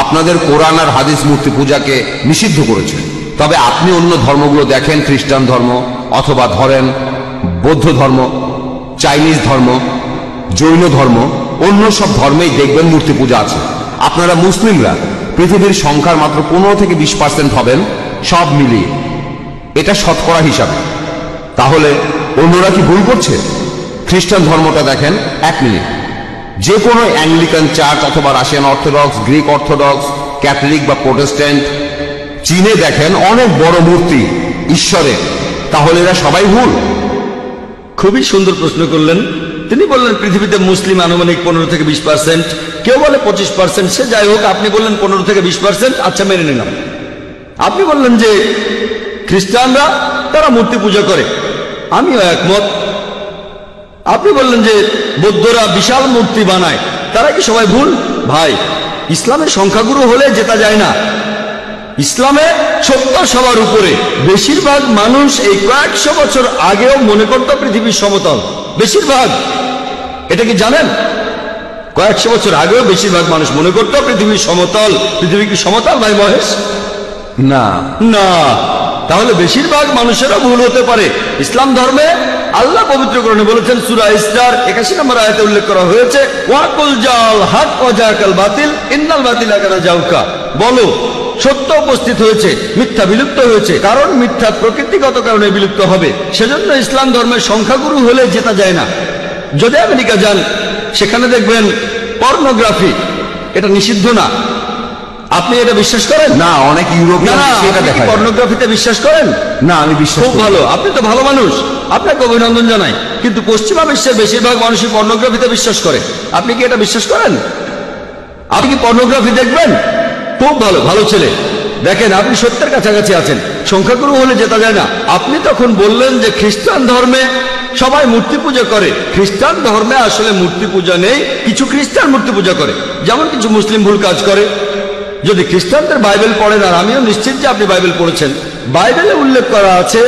আপনাদের কোরআন আর হাদিস মূর্তি পূজাকে নিষিদ্ধ করেছে। তবে আপনি অন্য ধর্মগুলো দেখেন, খ্রিস্টান ধর্ম অথবা ধরেন বৌদ্ধ ধর্ম, চাইনিজ ধর্ম, জৈন ধর্ম, অন্য সব ধর্মেই দেখবেন মূর্তি পূজা আছে। আপনারা মুসলিমরা পৃথিবীর সংখ্যার মাত্র 15 থেকে 20% হবেন সব মিলিয়ে, এটা শতকরা হিসাবে। তাহলে অন্যরা কি ভুল করছে? খ্রিস্টান ধর্মটা দেখেন, 1 মিনিট, যে কোনো অ্যাংলিকান চার্চ অথবা Russian orthodox, Greek orthodox, Catholic বা প্রোটেস্ট্যান্ট, চীনে দেখেন অনেক বড় মূর্তি ঈশ্বরের। তাহলে এরা সবাই ভুল? খুবই সুন্দর প্রশ্ন করলেন। তিনি বললেন পৃথিবীতে মুসলিম আনুমানিক 15 থেকে 20%, কেউ বলে 25%, সে যাই হোক, আপনি বললেন 15 থেকে 20%, আচ্ছা মেনে নিলাম। আপনি বললেন যে খ্রিস্টানরা তারা মূর্তি পূজা করে, আমিও একমত। আপনি বললেন যে বৌদ্ধরা বিশাল মূর্তি বানায়, তারা কি সবাই ভুল? ভাই, ইসলামের সংখ্যাগুরু হলে জেতা যায় না। ইসলামে সত্য সবার উপরে। বেশিরভাগ মানুষ এই কয়েকশো বছর আগেও মনে করত পৃথিবীর সমতল, বেশিরভাগ। এটা কি জানেন? কয়েকশো বছর আগেও বেশিরভাগ মানুষ মনে করত পৃথিবীর সমতল। পৃথিবী কি সমতল ভাই মহেশ? না না। তাহলে বেশিরভাগ মানুষেরা ভুল হতে পারে। ইসলাম ধর্মে আল্লাহ পবিত্র কোরআনে বলেছেন, সূরা ইসরার 81 নম্বর আয়াতে উল্লেখ করা হয়েছে, ওয়াকুল জাল হক ওয়া জাকাল বাতিল ইন্নাল বাতিলা কানা জাউকা। বলো, সত্য উপস্থিত হয়েছে, মিথ্যা বিলুপ্ত হয়েছে, কারণ মিথ্যা প্রকৃতিগত কারণে বিলুপ্ত হবে। সেজন্য ইসলাম ধর্মের সংখ্যাগুরু হলে জেতা যায় না। যদি আমেরিকা যান, সেখানে দেখবেন পর্নোগ্রাফি, এটা নিষিদ্ধ না। আপনি এটা বিশ্বাস করেন? না, অনেক ইউরোপিয়ান সেটা দেখায়। পর্নোগ্রাফিতে বিশ্বাস করেন? না, আমি বিশ্বাস খুব করি। ভালো, আপনি তো ভালো মানুষ, আপনাকে অভিনন্দন জানাই। কিন্তু পশ্চিমা বিশ্বের বেশিরভাগ মানুষই পর্নোগ্রাফিতে বিশ্বাস করে। আপনি কি এটা বিশ্বাস করেন? আপনি কি পর্নোগ্রাফি দেখবেন? খুব ভালো, ভালো ছেলে। দেখেন, আপনি সত্যের কাছাকাছি আছেন। সংখ্যাগুরু হলে জেতা যায় না। আপনি তখন বললেন যে খ্রিস্টান ধর্মে সবাই মূর্তি পূজা করে। খ্রিস্টান ধর্মে আসলে মূর্তি পূজা নেই, কিছু খ্রিস্টান মূর্তি পূজা করে, যেমন কিছু মুসলিম ভুল কাজ করে। যদি খ্রিস্টানদের বাইবেল পড়েন, আর আমিও নিশ্চিত যে আপনি বাইবেল পড়েছেন, বাইবেলে উল্লেখ করা আছে,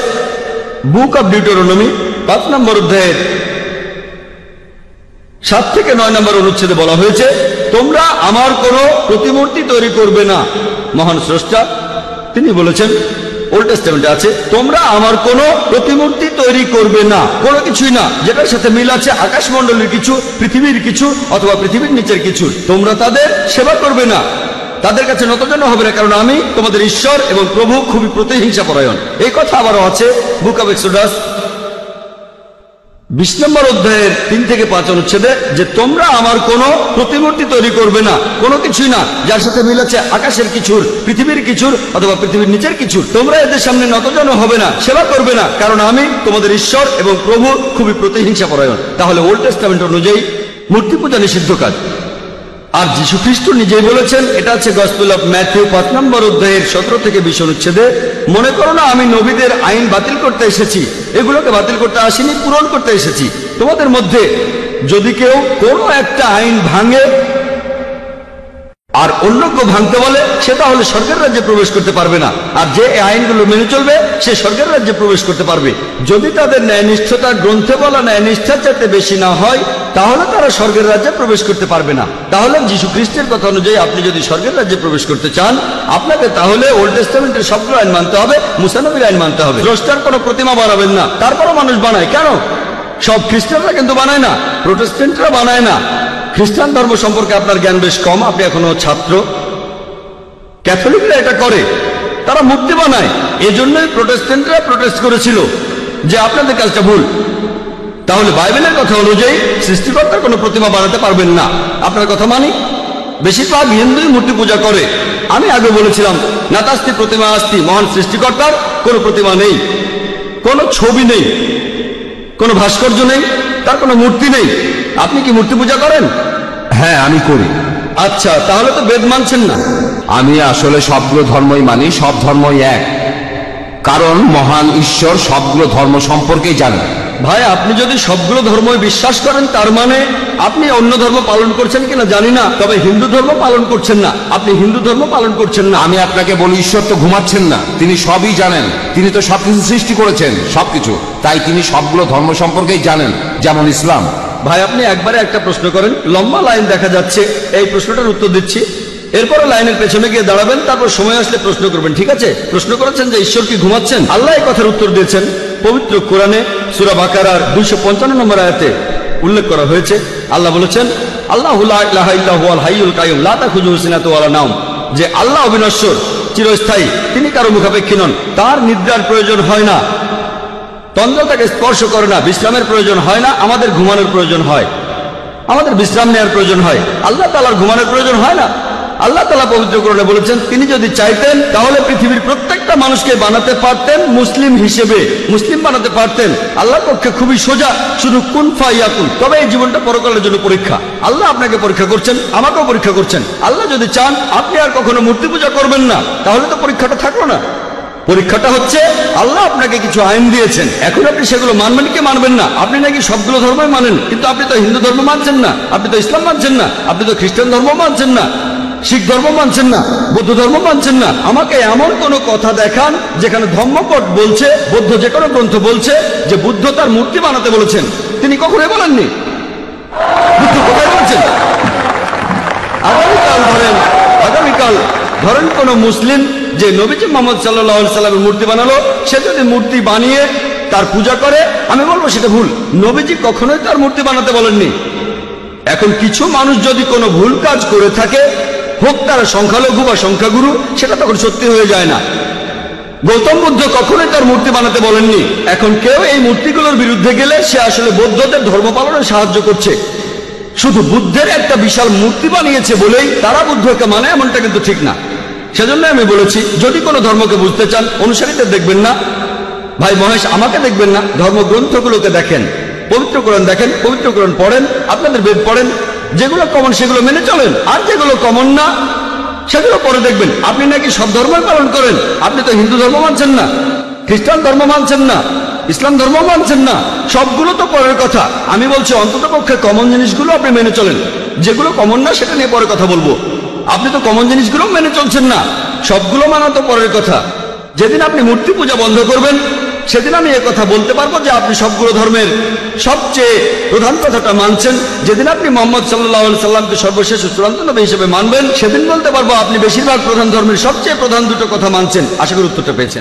বুক অব ডিউটেরোনমি 5 নম্বর অধ্যায়ের 7 থেকে 9 নম্বর অনুচ্ছেদে বলা হয়েছে, তোমরা আমার কোনো প্রতিমূর্তি তৈরি করবে না। মহান স্রষ্টা তিনি বলেছেন, ওল্ড টেস্টামেন্টে আছে, তোমরা আমার কোনো প্রতিমূর্তি তৈরি করবে না, কোনো কিছুই না যেটার সাথে মিল আছে আকাশমণ্ডলের কিছু, পৃথিবীর কিছু, অথবা পৃথিবীর নিচের কিছু। তোমরা তাদের সেবা করবে না, তাদের কাছে নতজানু হবে না, কারণ আমি তোমাদের ঈশ্বর এবং প্রভু খুবই প্রতিহিংসা পরায়ণ। এই কথা আবারও আছে বুক অব এক্সোডাস 20 নম্বর অধ্যায়ের 3 থেকে 5 অনুচ্ছেদে, যে তোমরা আমার কোনো প্রতিমূর্তি তৈরি করবে না, কোনো কিছুই না যার সাথে মিল আছে আকাশের কিছুর, পৃথিবীর কিছুর, অথবা পৃথিবীর নিচের কিছুর। তোমরা এদের সামনে নতজানু হবে না, সেবা করবে না, কারণ আমি তোমাদের ঈশ্বর এবং প্রভু খুবই প্রতিহিংসা পরায়ণ। তাহলে ওল্ড টেস্টামেন্ট অনুযায়ী মূর্তি পূজা নিষিদ্ধ কাজ। আর যীশু খ্রিস্ট নিজেই বলেছেন, এটা আছে গসপেল অফ ম্যাথিউ 5 নম্বর অধ্যায়ের 17 থেকে 20 অনুচ্ছেদে, মনে করো না আমি নবীদের আইন বাতিল করতে এসেছি, এগুলোকে বাতিল করতে আসিনি, পূরণ করতে এসেছি। তোমাদের মধ্যে যদি কেউ কোনো একটা আইন ভাঙে আর অন্য কেউ ভাঙতে বলে, সে তাহলে স্বর্গের রাজ্যে প্রবেশ করতে পারবে না। আর যে এই আইনগুলো মেনে চলবে, সে স্বর্গের রাজ্যে প্রবেশ করতে পারবে। যদি তাদের ন্যায়নিষ্ঠতা গ্রন্থে বলা ন্যায়নিষ্ঠার চাইতে বেশি না হয়, তাহলে তারা স্বর্গের রাজ্যে প্রবেশ করতে পারবে না। তাহলে যীশু খ্রিস্টের কথা অনুযায়ী আপনি যদি স্বর্গের রাজ্যে প্রবেশ করতে চান, আপনাকে তাহলে ওল্ড টেস্টামেন্টের সবগুলো আইন মানতে হবে, মুসা নবীর আইন মানতে হবে। স্রষ্টার কোনো প্রতিমা বানাবেন না। তারপরও মানুষ বানায়, কেন? সব খ্রিস্টানরা কিন্তু বানায় না, প্রোটেস্ট্যান্টরা বানায় না। খ্রিস্টান ধর্ম সম্পর্কে আপনার জ্ঞান বেশ কম, আপনি এখনো ছাত্র। ক্যাথলিকরা এটা করে, তারা মূর্তি বানায়। এজন্যই প্রোটেস্ট্যান্টরা প্রোটেস্ট করেছিল যে আপনাদের কাজটা ভুল। তাহলে বাইবেলের কথা অনুযায়ী সৃষ্টিকর্তার কোনো প্রতিমা বানাতে পারবেন না। আপনার কথা মানি। বেশিরভাগ হিন্দুই মূর্তি পূজা করে। আমি আগে বলেছিলাম, নাতাস্তি প্রতিমা আস্তি, মহান সৃষ্টিকর্তার কোনো প্রতিমা নেই, কোনো ছবি নেই, কোনো ভাস্কর্য নেই, তার কোনো মূর্তি নেই। আপনি কি মূর্তি পূজা করেন? হ্যাঁ, আমি করি। আচ্ছা, তাহলে তো বেদ মানছেন না। আমি আসলে সবগুলো ধর্মই মানি, সব ধর্মই এক, কারণ মহান ঈশ্বর সবগুলো ধর্ম সম্পর্কেই জানেন। ভাই, আপনি যদি সবগুলো ধর্মই বিশ্বাস করেন, তার মানে আপনি অন্য ধর্ম পালন করছেন কিনা জানি না, তবে হিন্দু ধর্ম পালন করছেন না। আপনি হিন্দু ধর্ম পালন করছেন না। আমি আপনাকে বলি, ঈশ্বর তো ঘুমাচ্ছেন না, তিনি সবই জানেন। তিনি তো সবকিছু সৃষ্টি করেছেন, সবকিছু। তাই তিনি সবগুলো ধর্ম সম্পর্কেই জানেন, যেমন ইসলাম। ভাই, আপনি একবারে একটা প্রশ্ন করেন, লম্বা লাইন দেখা যাচ্ছে, এই প্রশ্নটার উত্তর দিচ্ছি। এরপরে লাইনের পেছনে গিয়ে দাঁড়াবেন, তারপর সময় আসলে প্রশ্ন করবেন। ঠিক আছে? প্রশ্ন করেছেন যে ঈশ্বর কি ঘুমাচ্ছেন? আল্লাহ এই কথার উত্তর দিয়েছেন পবিত্র কোরআনে সূরা বাকারার 255 নম্বর আয়াতে উল্লেখ করা হয়েছে। আল্লাহ বলেছেন, আল্লাহু লা ইলাহা ইল্লা হুয়াল হাইয়ুল কাইয়ুম লা তাখুযুহু সিনাতুন ওয়ালা নাওম, যে আল্লাহ অবিনশ্বর, চিরস্থায়ী, তিনি কারো মুখাপেক্ষী নন, তার নিদ্রার প্রয়োজন হয় না, তন্দ্রা তাকে স্পর্শ করে না, বিশ্রামের প্রয়োজন হয় না। আমাদের ঘুমানোর প্রয়োজন হয়, আমাদের বিশ্রাম নেওয়ার প্রয়োজন হয়, আল্লাহ তাআলার ঘুমানোর প্রয়োজন হয় না। আল্লাহ তাআলা পবিত্র কোরআনে বলেছেন, তিনি যদি চাইতেন তাহলে পৃথিবীর প্রত্যেকটা মানুষকে বানাতে পারতেন মুসলিম হিসেবে, মুসলিম বানাতে পারতেন। আল্লাহর পক্ষে খুবই সোজা, শুধু কুন ফায়াকুন। তবে এই জীবনটা পরকালের জন্য পরীক্ষা। আল্লাহ আপনাকে পরীক্ষা করছেন, আমাকেও পরীক্ষা করছেন। আল্লাহ যদি চান আপনি আর কখনো মূর্তি পূজা করবেন না, তাহলে তো পরীক্ষাটা থাকলো না। পরীক্ষাটা হচ্ছে আল্লাহ আপনাকে কিছু আইন দিয়েছেন, এখন আপনি সেগুলো মানবেন কি মানবেন না। আপনি নাকি সবগুলো ধর্মই মানেন, কিন্তু আপনি তো হিন্দু ধর্ম মানছেন না, আপনি তো ইসলাম মানছেন না, আপনি তো খ্রিস্টান ধর্ম মানছেন না, শিখ ধর্ম মানছেন না, বৌদ্ধ ধর্ম মানছেন না। আমাকে এমন কোন কথা দেখান যেখানে ধর্মপট বলছে, বৌদ্ধ যে কোনো গ্রন্থ বলছে যে বুদ্ধ তার মূর্তি বানাতে বলেছেন। তিনি কখনোই বলেননি। বুদ্ধ কোথায় বলছেন? আগামীকাল ধরেন কোন মুসলিম যে নবীজি মুহাম্মদ সাল্লাল্লাহু আলাইহি সাল্লামের মূর্তি বানালো, সে যদি মূর্তি বানিয়ে তার পূজা করে, আমি বলবো সেটা ভুল। নবীজি কখনোই তার মূর্তি বানাতে বলেননি। এখন কিছু মানুষ যদি কোনো ভুল কাজ করে থাকে, হোক তারা সংখ্যালঘু বা সংখ্যাগুরু, সেটা তখন সত্যি হয়ে যায় না। গৌতম বুদ্ধ কখনোই তার মূর্তি বানাতে বলেননি। এখন কেউ এই মূর্তিগুলোর বিরুদ্ধে গেলে সে আসলে বৌদ্ধদের ধর্ম পালনে সাহায্য করছে। শুধু বুদ্ধের একটা বিশাল মূর্তি বানিয়েছে বলেই তারা বুদ্ধকে মানে, এমনটা কিন্তু ঠিক না। সেজন্য আমি বলেছি, যদি কোনো ধর্মকে বুঝতে চান, অনুসারীদের দেখবেন না, ভাই মহেশ আমাকে দেখবেন না, ধর্মগ্রন্থগুলোকে দেখেন, পবিত্র কোরআন দেখেন, পবিত্র কোরআন পড়েন, আপনাদের বেদ পড়েন, যেগুলো কমন সেগুলো মেনে চলেন, আর যেগুলো কমন না সেগুলো পরে দেখবেন। আপনি নাকি সব ধর্মই পালন করেন, আপনি তো হিন্দু ধর্ম মানছেন না, খ্রিস্টান ধর্ম মানছেন না, ইসলাম ধর্ম মানছেন না, সবগুলো তো পরের কথা। আমি বলছি অন্তত পক্ষে কমন জিনিসগুলো আপনি মেনে চলেন, যেগুলো কমন না সেটা নিয়ে পরে কথা বলবো। আপনি তো কমন জিনিসগুলো মেনে চলছেন না, সবগুলো মানা তো পরের কথা। যেদিন আপনি মূর্তি পূজা বন্ধ করবেন, সেদিন আমি কথা বলতে পারবো যে আপনি সবগুলো ধর্মের সবচেয়ে প্রধান কথাটা মানছেন। যেদিন আপনি মুহাম্মদ সাল্লাল্লাহু আলাইহি সাল্লামকে সর্বশেষ চূড়ান্ত নবী হিসেবে মানবেন, সেদিন বলতে পারবো আপনি বেশিরভাগ প্রধান ধর্মের সবচেয়ে প্রধান দুটো কথা মানছেন। আশা করি উত্তরটা পেয়েছেন।